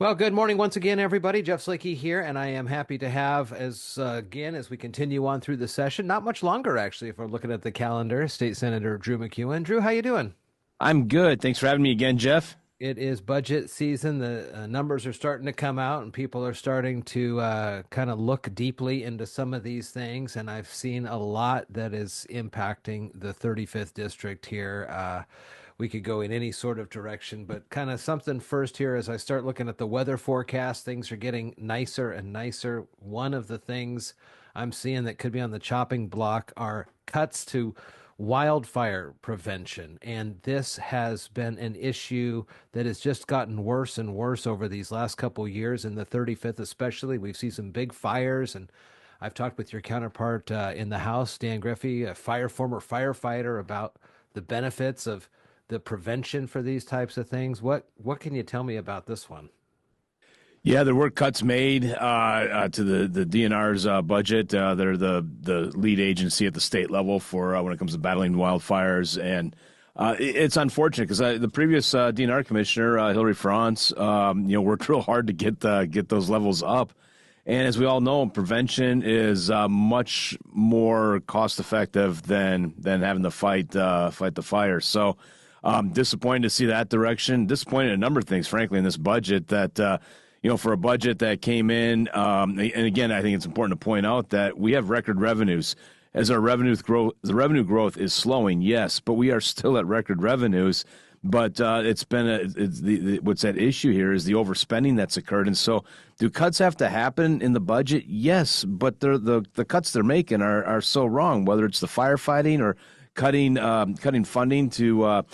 Well, good morning once again, everybody. Jeff Slikey here, and I am happy to have, as we continue on through the session, not much longer actually, if we're looking at the calendar, State Senator Drew MacEwen. Drew, how you doing? I'm good. Thanks for having me again, Jeff. It is budget season. The numbers are starting to come out, and people are starting to kind of look deeply into some of these things. And I've seen a lot that is impacting the 35th district here. We could go in any sort of direction, but kind of something first here as I start looking at the weather forecast. Things are getting nicer and nicer. One of the things I'm seeing that could be on the chopping block are cuts to wildfire prevention. And this has been an issue that has just gotten worse and worse over these last couple of years. In the 35th, especially, we've seen some big fires. And I've talked with your counterpart in the House, Dan Griffey, former firefighter, about the benefits of the prevention for these types of things. What can you tell me about this one? Yeah, there were cuts made to the DNR's budget. They're the lead agency at the state level for when it comes to battling wildfires, and it's unfortunate because the previous DNR commissioner, Hillary France, worked real hard to get those levels up. And as we all know, prevention is much more cost effective than having to fight the fire. So disappointed to see that direction. Disappointed in a number of things, frankly, in this budget that. For a budget that came in, and again, I think it's important to point out that we have record revenues. As our the revenue growth is slowing, yes, but we are still at record revenues. But what's at issue here is the overspending that's occurred. And so, do cuts have to happen in the budget? Yes, but the cuts they're making are so wrong. Whether it's the firefighting or cutting funding to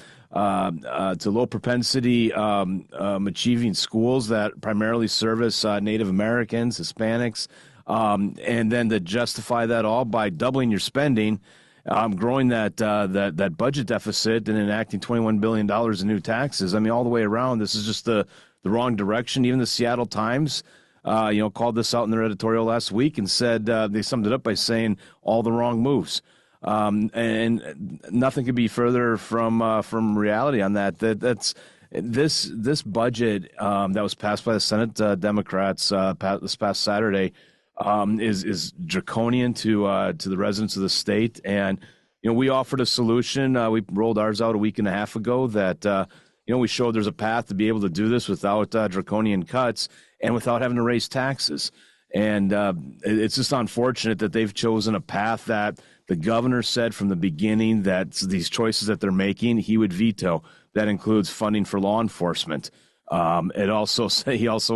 low propensity achieving schools that primarily service Native Americans, Hispanics, and then to justify that all by doubling your spending, growing that budget deficit and enacting $21 billion in new taxes. I mean, all the way around, this is just the wrong direction. Even the Seattle Times, called this out in their editorial last week and said they summed it up by saying all the wrong moves. And nothing could be further from reality on that. That's this budget that was passed by the Senate Democrats this past Saturday is draconian to the residents of the state. And we offered a solution. We rolled ours out a week and a half ago. That we showed there's a path to be able to do this without draconian cuts and without having to raise taxes. And it's just unfortunate that they've chosen a path that the governor said from the beginning that these choices that they're making, he would veto. That includes funding for law enforcement. He also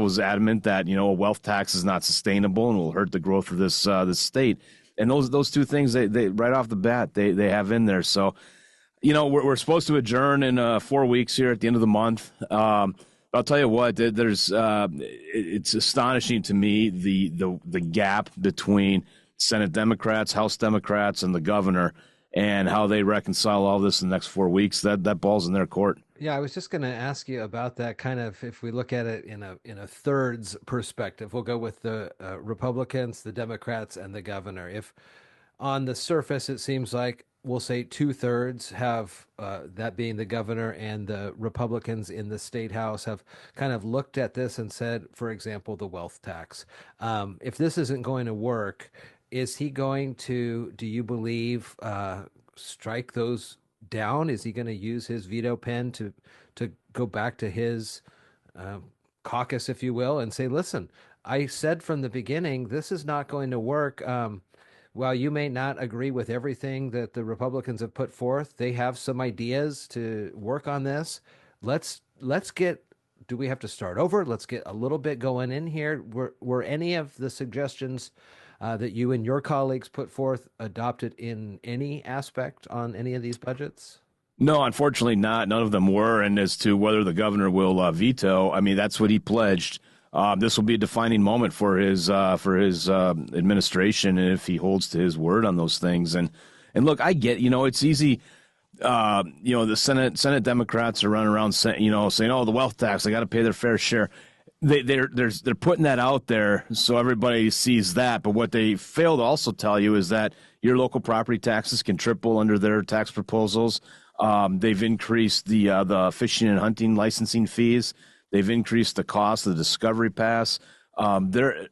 was adamant that a wealth tax is not sustainable and will hurt the growth of this state. And those two things they right off the bat they have in there. So we're supposed to adjourn in 4 weeks here at the end of the month. I'll tell you what, it's astonishing to me the gap between Senate Democrats, House Democrats, and the governor, and how they reconcile all this in the next 4 weeks. That ball's in their court. Yeah, I was just going to ask you about that. Kind of, if we look at it in a thirds perspective, we'll go with the Republicans, the Democrats, and the governor. If on the surface it seems like we'll say two-thirds have that being the governor, and the Republicans in the state house have kind of looked at this and said, for example, the wealth tax. If this isn't going to work, is he going to, do you believe, strike those down? Is he going to use his veto pen to go back to his caucus, if you will, and say, listen, I said from the beginning, this is not going to work. While you may not agree with everything that the Republicans have put forth, they have some ideas to work on this. Let's get, do we have to start over? Let's get a little bit going in here. Were any of the suggestions that you and your colleagues put forth adopted in any aspect on any of these budgets? No, unfortunately not. None of them were. And as to whether the governor will veto, I mean, that's what he pledged. This will be a defining moment for his administration, and if he holds to his word on those things. And look, I get, it's easy. The Senate Democrats are running around saying, oh, the wealth tax, they got to pay their fair share. They're putting that out there so everybody sees that. But what they fail to also tell you is that your local property taxes can triple under their tax proposals. They've increased the fishing and hunting licensing fees They've increased the cost of the Discovery Pass. There,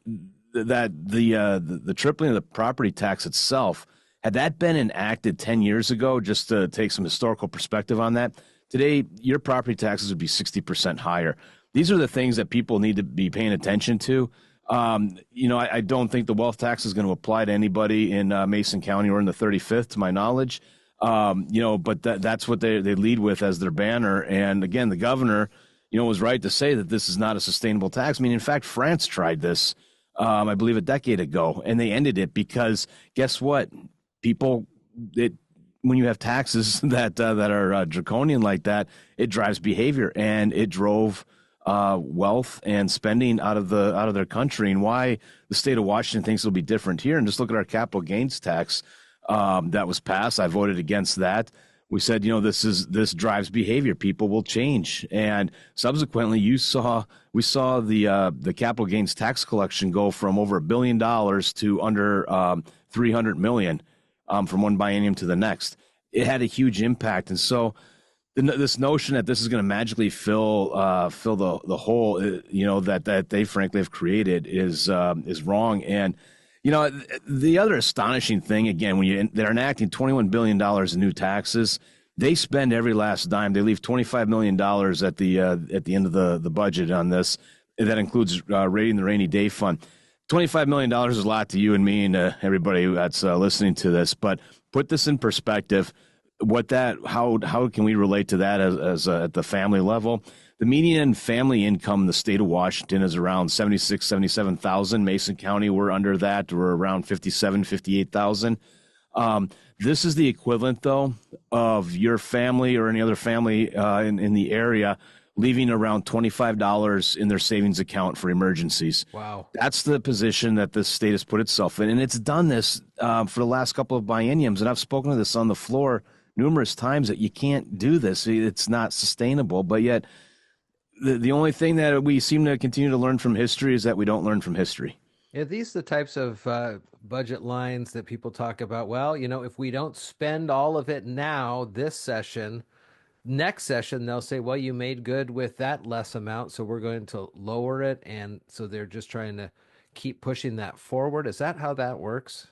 that the tripling of the property tax itself, had that been enacted 10 years ago, just to take some historical perspective on that, today your property taxes would be 60% higher. These are the things that people need to be paying attention to. I don't think the wealth tax is going to apply to anybody in Mason County or in the 35th, to my knowledge. But that's what they lead with as their banner. And again, the governor, was right to say that this is not a sustainable tax. I mean, in fact, France tried this, I believe, a decade ago, and they ended it because guess what? When you have taxes that are draconian like that, it drives behavior, and it drove wealth and spending out of their country. And why the state of Washington thinks it'll be different here. And just look at our capital gains tax that was passed. I voted against that. We said, this drives behavior. People will change. And subsequently, we saw the capital gains tax collection go from over $1 billion to under $300 million from one biennium to the next. It had a huge impact. And so this notion that this is going to magically fill the hole, that they frankly have created is wrong. And the other astonishing thing, again, when they're enacting $21 billion in new taxes, they spend every last dime. They leave $25 million at the end of the budget on this. That includes raiding the rainy day fund. $25 million is a lot to you and me and everybody that's listening to this. But put this in perspective. How can we relate to that as at the family level? The median family income in the state of Washington is around 77,000. Mason County, we're under that. We're around 58,000. This is the equivalent, though, of your family or any other family in the area leaving around $25 in their savings account for emergencies. Wow. That's the position that this state has put itself in. And it's done this for the last couple of bienniums. And I've spoken to this on the floor numerous times that you can't do this. It's not sustainable. But yet the only thing that we seem to continue to learn from history is that we don't learn from history. Are these the types of budget lines that people talk about? Well, if we don't spend all of it now, this session, next session, they'll say, well, you made good with that less amount, so we're going to lower it. And so they're just trying to keep pushing that forward. Is that how that works?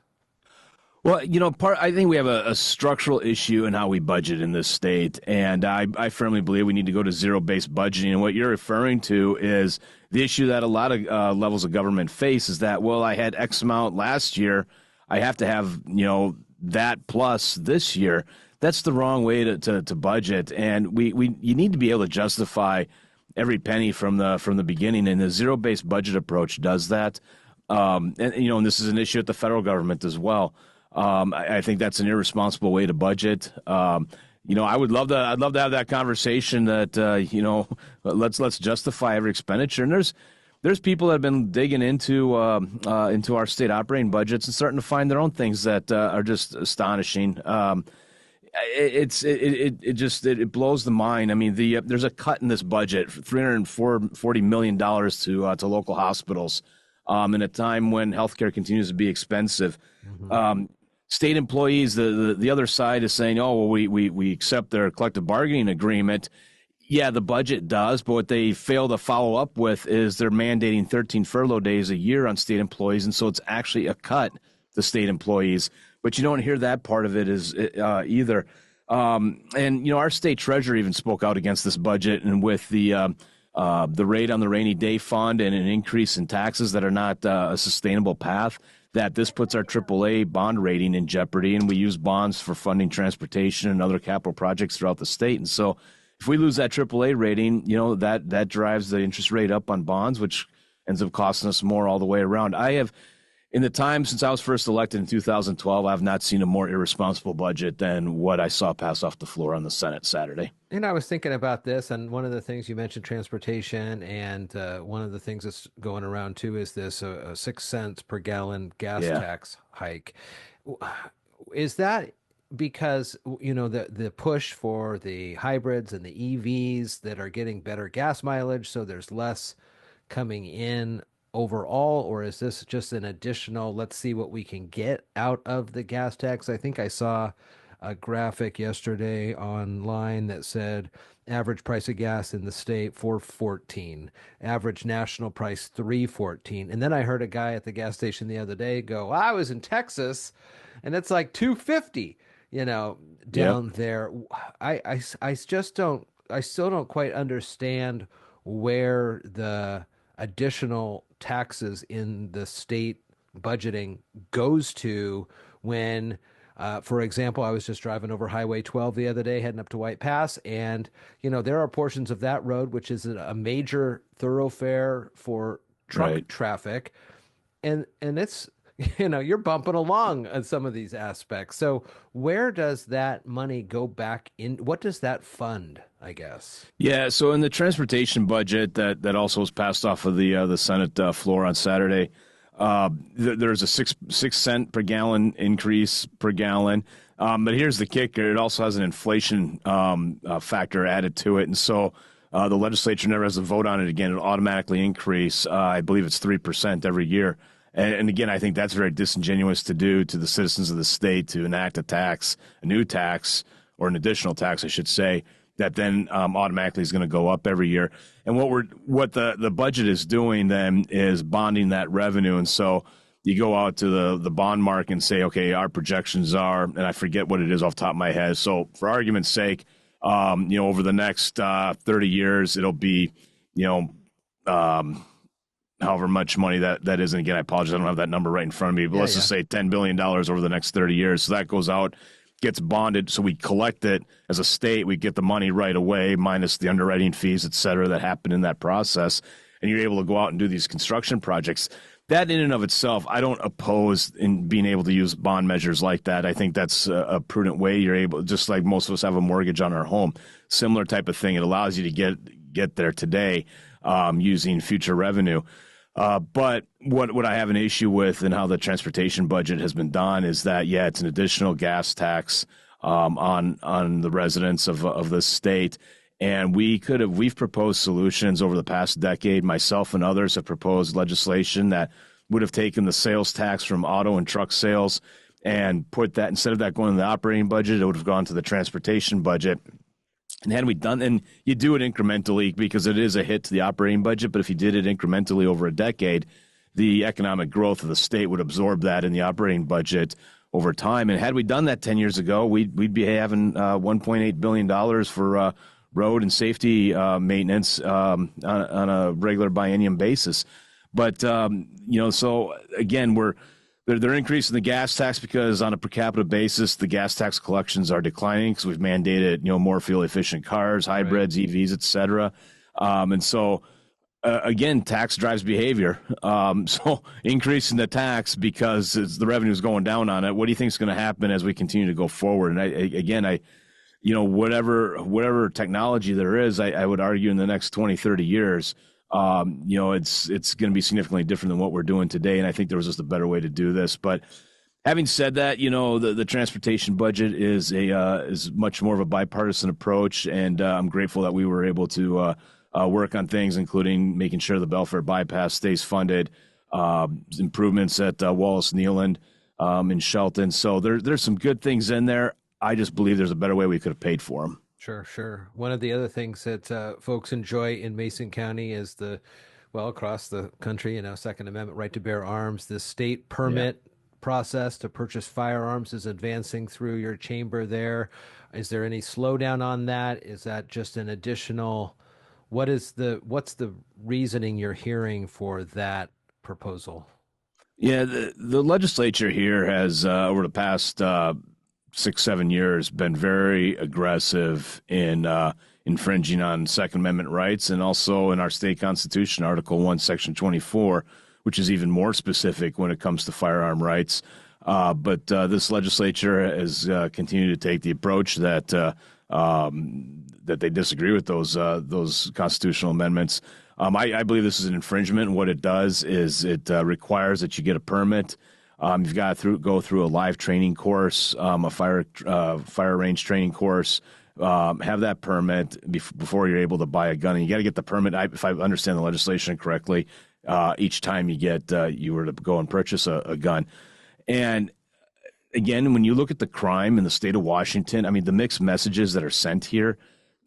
Well, I think we have a structural issue in how we budget in this state, and I firmly believe we need to go to zero-based budgeting. And what you're referring to is the issue that a lot of levels of government face is that, well, I had X amount last year, I have to have that plus this year. That's the wrong way to budget, and you need to be able to justify every penny from the beginning, and the zero-based budget approach does that. And this is an issue at the federal government as well. I think that's an irresponsible way to budget. I'd love to have that conversation that let's justify every expenditure. And there's people that have been digging into our state operating budgets and starting to find their own things that are just astonishing. It blows the mind. I mean, there's a cut in this budget for $340 million to local hospitals in a time when healthcare continues to be expensive. Mm-hmm. State employees, the other side is saying, oh, well, we accept their collective bargaining agreement. Yeah, the budget does, but what they fail to follow up with is they're mandating 13 furlough days a year on state employees, and so it's actually a cut to state employees. But you don't hear that part of it either. And our state treasurer even spoke out against this budget, and with the rate on the rainy day fund and an increase in taxes that are not a sustainable path, that this puts our AAA bond rating in jeopardy, and we use bonds for funding transportation and other capital projects throughout the state. And so if we lose that AAA rating, that drives the interest rate up on bonds, which ends up costing us more all the way around. In the time since I was first elected in 2012, I've not seen a more irresponsible budget than what I saw pass off the floor on the Senate Saturday. And I was thinking about this, and one of the things you mentioned, transportation, and one of the things that's going around too is this 6 cents per gallon gas tax hike. Is that because the push for the hybrids and the EVs that are getting better gas mileage, so there's less coming in overall, or is this just an additional, let's see what we can get out of the gas tax? I think I saw a graphic yesterday online that said average price of gas in the state 414, average national price 314. And then I heard a guy at the gas station the other day go, I was in Texas and it's like 250, you know, Yep. down there. I just don't, I still don't quite understand where the additional taxes in the state budgeting goes to when, for example, I was just driving over Highway 12 the other day, heading up to White Pass, and there are portions of that road which is a major thoroughfare for truck Right. traffic, and it's you're bumping along on some of these aspects. So where does that money go back in? What does that fund, I guess? Yeah. So in the transportation budget that also was passed off of the Senate floor on Saturday, there's a six cent per gallon increase per gallon. But here's the kicker: it also has an inflation factor added to it, and so the legislature never has to vote on it again. It'll automatically increase. I believe it's 3% every year. And again, I think that's very disingenuous to do to the citizens of the state to enact a new tax, or an additional tax, I should say, that then automatically is going to go up every year. And what the budget is doing then is bonding that revenue. And so you go out to the bond market and say, okay, our projections are, and I forget what it is off the top of my head. So for argument's sake, over the next 30 years, it'll be, however much money that is. And again, I apologize, I don't have that number right in front of me, but let's just say $10 billion over the next 30 years. So that goes out, gets bonded. So we collect it as a state. We get the money right away, minus the underwriting fees, et cetera, that happen in that process. And you're able to go out and do these construction projects. That in and of itself, I don't oppose in being able to use bond measures like that. I think that's a prudent way. You're able, just like most of us have a mortgage on our home, similar type of thing. It allows you to get there today using future revenue. But what I have an issue with and how the transportation budget has been done is that, it's an additional gas tax on the residents of the state. And we've proposed solutions over the past decade. Myself and others have proposed legislation that would have taken the sales tax from auto and truck sales and put that, instead of that going to the operating budget, it would have gone to the transportation budget. And had we done, and you do it incrementally because it is a hit to the operating budget, but if you did it incrementally over a decade, the economic growth of the state would absorb that in the operating budget over time. And had we done that 10 years ago, we'd be having $1.8 billion for road and safety maintenance on a regular biennium basis. But, so again, they're increasing the gas tax because on a per capita basis, the gas tax collections are declining because we've mandated, more fuel efficient cars, hybrids, right, EVs, et cetera. And so, again, tax drives behavior. So increasing the tax because the revenue is going down on it. What do you think is going to happen as we continue to go forward? And whatever technology there is, I would argue in the next 20, 30 years, it's going to be significantly different than what we're doing today. And I think there was just a better way to do this. But having said that, the transportation budget is much more of a bipartisan approach. And I'm grateful that we were able to work on things, including making sure the Belfair bypass stays funded, improvements at Wallace Neyland in Shelton. So there's some good things in there. I just believe there's a better way we could have paid for them. Sure. One of the other things that folks enjoy in Mason County is across the country, Second Amendment right to bear arms. The state permit process to purchase firearms is advancing through your chamber there. Is there any slowdown on that? Is that just an additional? What's the reasoning you're hearing for that proposal? Yeah, the legislature here has over the past 6-7 years been very aggressive in infringing on Second Amendment rights, and also in our state constitution, Article 1, Section 24, which is even more specific when it comes to firearm rights. But this legislature has continued to take the approach that they disagree with those constitutional amendments. I believe this is an infringement. And what it does is it requires that you get a permit. You've got to go through a live training course, a fire range training course, have that permit before you're able to buy a gun. And you got to get the permit, if I understand the legislation correctly, each time you were to go and purchase a gun. And again, when you look at the crime in the state of Washington, I mean, the mixed messages that are sent here,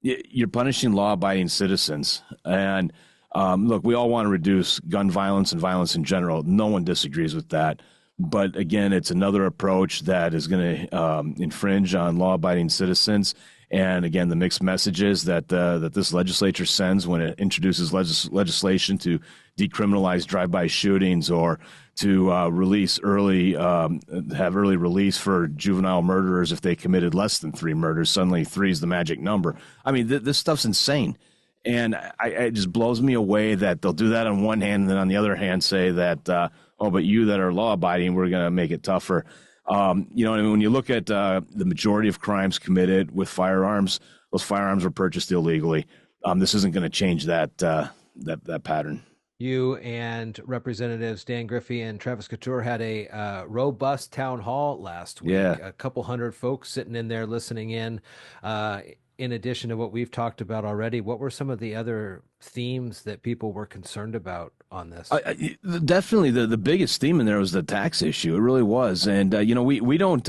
you're punishing law-abiding citizens. And look, we all want to reduce gun violence and violence in general. No one disagrees with that. But again, it's another approach that is going to infringe on law-abiding citizens. And again, the mixed messages that this legislature sends when it introduces legislation to decriminalize drive-by shootings or to have early release for juvenile murderers if they committed less than 3 murders. Suddenly, 3 is the magic number. I mean, this stuff's insane. And it just blows me away that they'll do that on one hand, and then on the other hand say that, but you that are law-abiding, we're going to make it tougher. You know, I mean, when you look at the majority of crimes committed with firearms, those firearms were purchased illegally. This isn't going to change that pattern. You and Representatives Dan Griffey and Travis Couture had a robust town hall last week. Yeah. A couple hundred folks sitting in there listening in. In addition to what we've talked about already, what were some of the other themes that people were concerned about on this? Definitely the biggest theme in there was the tax issue. It really was. And, you know, we don't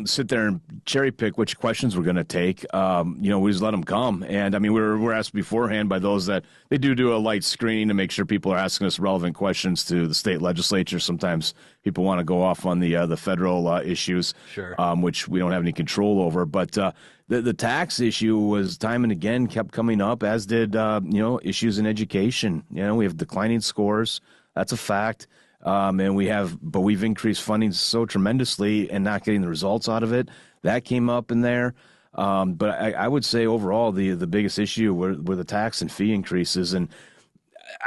sit there and cherry pick which questions we're going to take. You know, we just let them come. And I mean, we're asked beforehand by those that they do a light screening to make sure people are asking us relevant questions to the state legislature. Sometimes people want to go off on the federal issues, Sure. Which we don't have any control over. But the tax issue was time and again kept coming up, as did issues in education. You know, we have declining scores. That's a fact. And we've increased funding so tremendously and not getting the results out of it. That came up in there. But I would say overall, the biggest issue were the tax and fee increases. And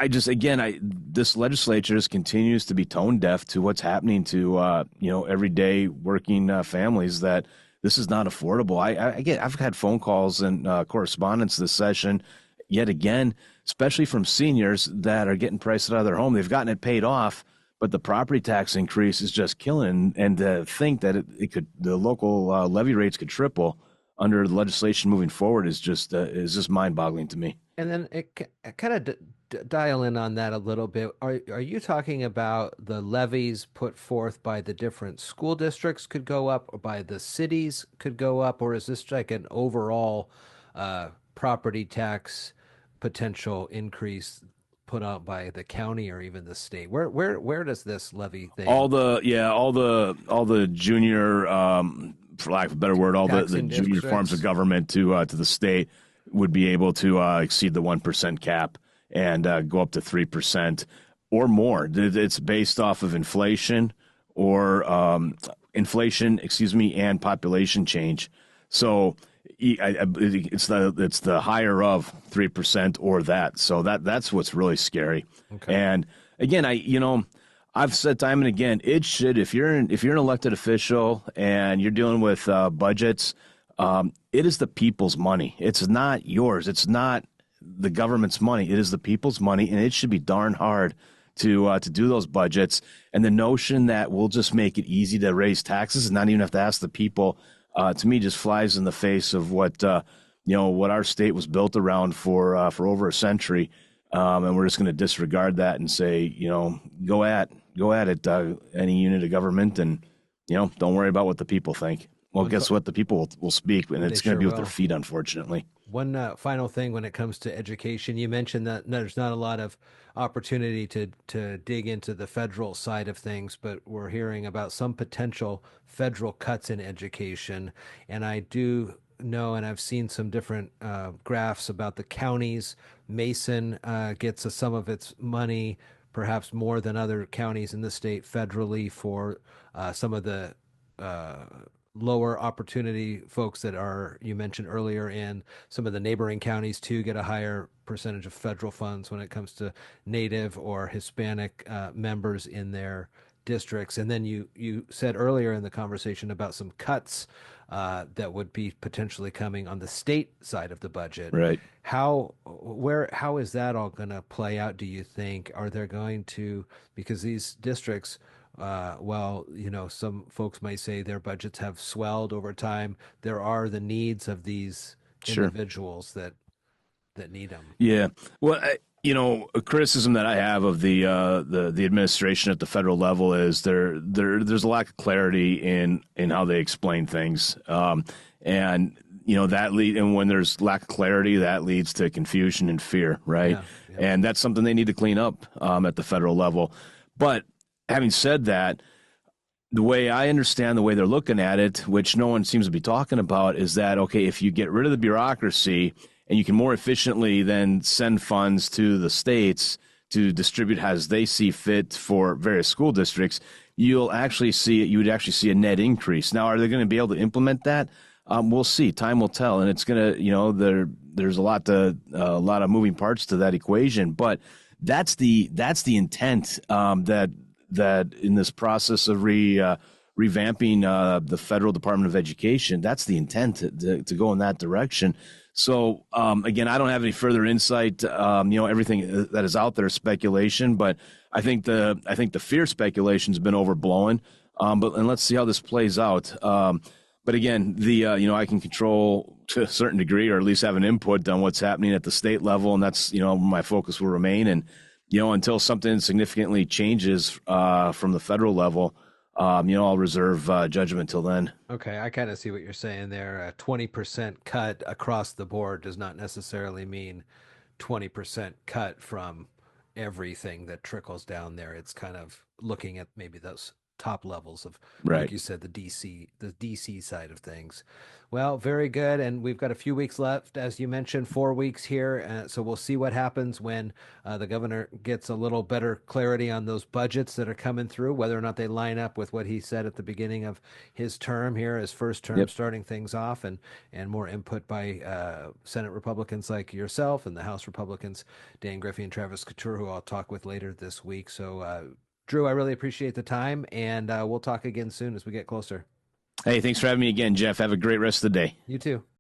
this legislature just continues to be tone deaf to what's happening to, everyday working families, that this is not affordable. I've had phone calls and correspondence this session yet again, especially from seniors that are getting priced out of their home. They've gotten it paid off, but the property tax increase is just killing. And to think that the local levy rates could triple under the legislation moving forward is just mind-boggling to me. And then kind of dial in on that a little bit. Are you talking about the levies put forth by the different school districts could go up, or by the cities could go up, or is this like an overall property tax potential increase put out by the county or even the state? Where does this levy thing? All the junior, for lack of a better word, all the junior districts? forms of government to the state would be able to exceed the 1% cap and go up to 3% or more. It's based off of inflation and population change. So it's the higher of 3% or that. So that's what's really scary. Okay. And again, I've said time and again, it should, if you're an elected official and you're dealing with budgets, it is the people's money. It's not yours. It's not the government's money. It is the people's money, and it should be darn hard to do those budgets. And the notion that we'll just make it easy to raise taxes and not even have to ask the people, to me, just flies in the face of what our state was built around for over a century. And we're just going to disregard that and say, go at it, any unit of government, and don't worry about what the people think. Well, guess what? The people will speak, and it's going to be with their feet, unfortunately. One final thing when it comes to education, you mentioned that there's not a lot of opportunity to dig into the federal side of things, but we're hearing about some potential federal cuts in education. And I do know, and I've seen some different graphs about the counties. Mason gets some of its money, perhaps more than other counties in the state federally, for some of the lower opportunity folks that you mentioned earlier, in some of the neighboring counties too get a higher percentage of federal funds when it comes to Native or Hispanic members in their districts. And then you said earlier in the conversation about some cuts that would be potentially coming on the state side of the budget. Right. How is that all going to play out, do you think? Are there going to, because these districts, some folks might say their budgets have swelled over time. There are the needs of these individuals that need them. Yeah. Well, A criticism that I have of the administration at the federal level is there's a lack of clarity in how they explain things, and and when there's lack of clarity, that leads to confusion and fear, right? Yeah. Yep. And that's something they need to clean up at the federal level. But having said that, the way I understand the way they're looking at it, which no one seems to be talking about, is that, okay, if you get rid of the bureaucracy and you can more efficiently then send funds to the states to distribute as they see fit for various school districts, you would actually see a net increase. Now, are they going to be able to implement that? We'll see. Time will tell, and it's going to, there's a lot of moving parts to that equation, but that's the intent, that in this process of revamping the federal Department of Education, that's the intent to go in that direction. So again, I don't have any further insight. Everything that is out there is speculation, but I think the fear speculation has been overblown. And let's see how this plays out. But again, I can control to a certain degree, or at least have an input on what's happening at the state level, and that's my focus will remain. And until something significantly changes from the federal level, I'll reserve judgment until then. Okay, I kind of see what you're saying there. A 20% cut across the board does not necessarily mean 20% cut from everything that trickles down there. It's kind of looking at maybe those top levels of, like Right. you said, the DC side of things. Well, very good. And we've got a few weeks left, as you mentioned, 4 weeks here. So we'll see what happens when the governor gets a little better clarity on those budgets that are coming through, whether or not they line up with what he said at the beginning of his term here, his first term, Yep. starting things off, and more input by Senate Republicans like yourself and the House Republicans, Dan Griffey and Travis Couture, who I'll talk with later this week. So, Drew, I really appreciate the time, and we'll talk again soon as we get closer. Hey, thanks for having me again, Jeff. Have a great rest of the day. You too.